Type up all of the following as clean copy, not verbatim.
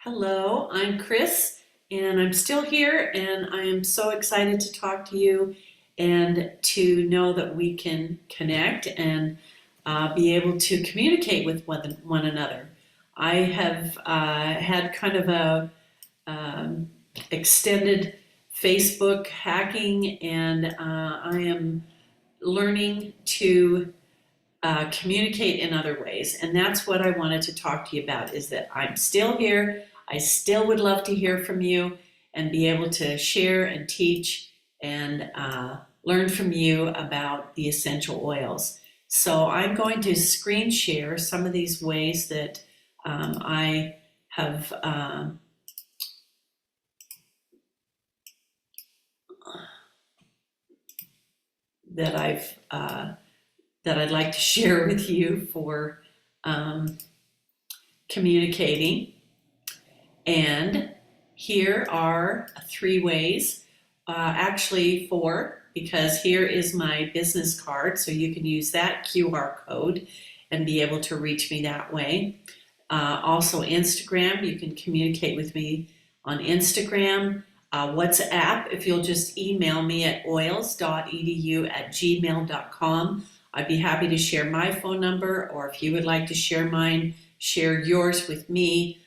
Hello, I'm Chris, and I'm still here, and I am so excited to talk to you and to know that we can connect and be able to communicate with one another. I have had kind of a extended Facebook hacking, and I am learning to communicate in other ways. And that's what I wanted to talk to you about is that I'm still here. I still would love to hear from you and be able to share and teach and learn from you about the essential oils. So I'm going to screen share some of these ways that I have that I've that I'd like to share with you for communicating. And here are three ways, actually four, because here is my business card, so you can use that QR code and be able to reach me that way. Also Instagram, you can communicate with me on Instagram. WhatsApp, if you'll just email me at oils.edu@gmail.com. I'd be happy to share my phone number, or if you would like to share mine, share yours with me.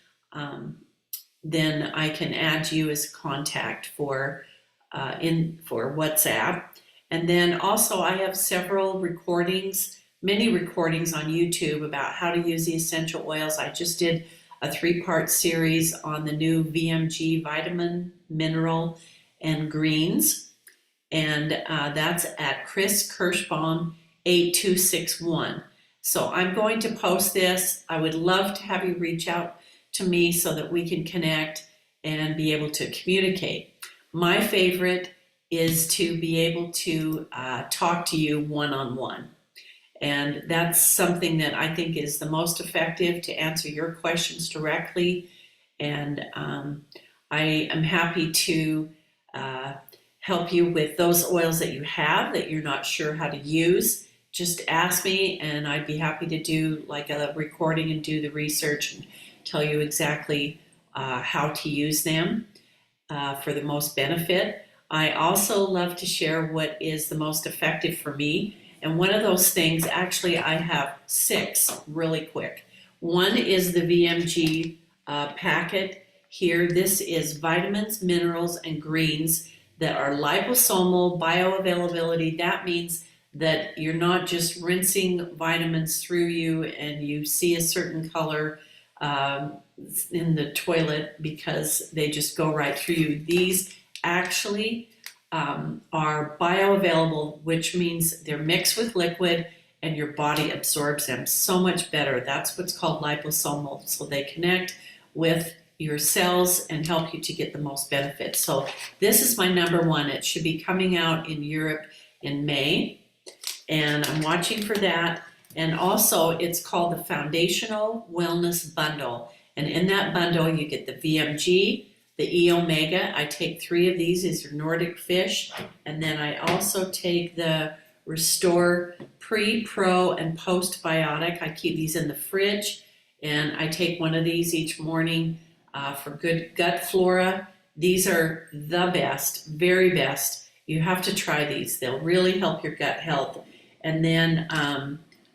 Then I can add you as a contact for WhatsApp. And then also I have several recordings, many recordings on YouTube about how to use the essential oils. I just did a 3-part series on the new VMG vitamin, mineral, and greens. And that's at Chris Kirschbaum 8261. So I'm going to post this. I would love to have you reach out to me so that we can connect and be able to communicate. My favorite is to be able to talk to you one-on-one. And that's something that I think is the most effective to answer your questions directly. And I am happy to help you with those oils that you have that you're not sure how to use. Just ask me and I'd be happy to do like a recording and do the research and tell you exactly how to use them for the most benefit. I also love to share what is the most effective for me. And one of those things, actually I have 6 really quick. One is the VMG packet here. This is vitamins, minerals, and greens that are liposomal bioavailability. That means that you're not just rinsing vitamins through you and you see a certain color in the toilet because they just go right through you. These actually are bioavailable, which means they're mixed with liquid and your body absorbs them so much better. That's what's called liposomal. So they connect with your cells and help you to get the most benefit. So this is my number 1. It should be coming out in Europe in May, and I'm watching for that. And also it's called the Foundational Wellness Bundle. And in that bundle you get the VMG, the E-Omega. I take 3 of these. These are Nordic fish. And then I also take the Restore Pre, Pro, and Postbiotic. I keep these in the fridge. And I take one of these each morning for good gut flora. These are the best, very best. You have to try these. They'll really help your gut health. And then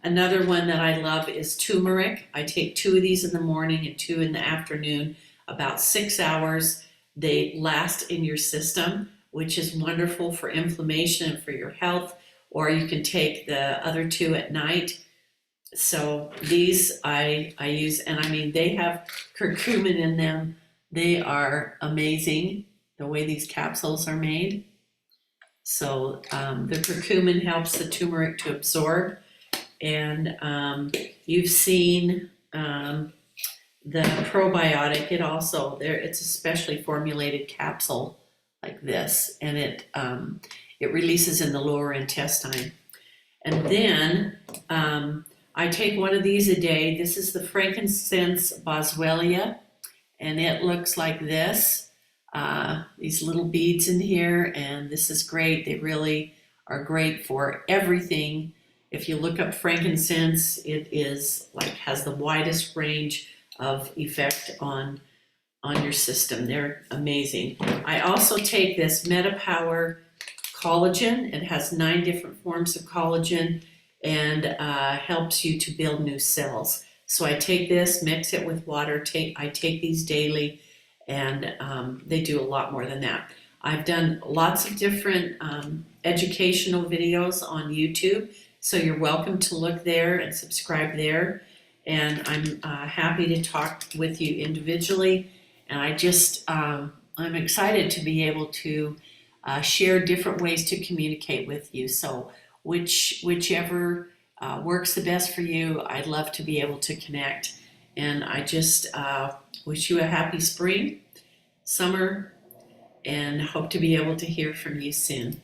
another one that I love is turmeric. I take 2 of these in the morning and 2 in the afternoon, about 6 hours. They last in your system, which is wonderful for inflammation and for your health. Or you can take the other 2 at night. So these I use, and I mean, they have curcumin in them. They are amazing, the way these capsules are made. So the curcumin helps the turmeric to absorb. And you've seen the probiotic. It's a specially formulated capsule like this, and it releases in the lower intestine. And then I take one of these a day. This is the frankincense boswellia, and it looks like this. These little beads in here, and this is great. They really are great for everything. If you look up frankincense, it is like has the widest range of effect on on your system. They're amazing. I also take this MetaPower collagen. It has 9 different forms of collagen and helps you to build new cells. So I take this, mix it with water. I take these daily, and they do a lot more than that. I've done lots of different educational videos on YouTube, so you're welcome to look there and subscribe there. And I'm happy to talk with you individually. And I'm excited to be able to share different ways to communicate with you. So whichever works the best for you, I'd love to be able to connect. And I just wish you a happy spring, summer, and hope to be able to hear from you soon.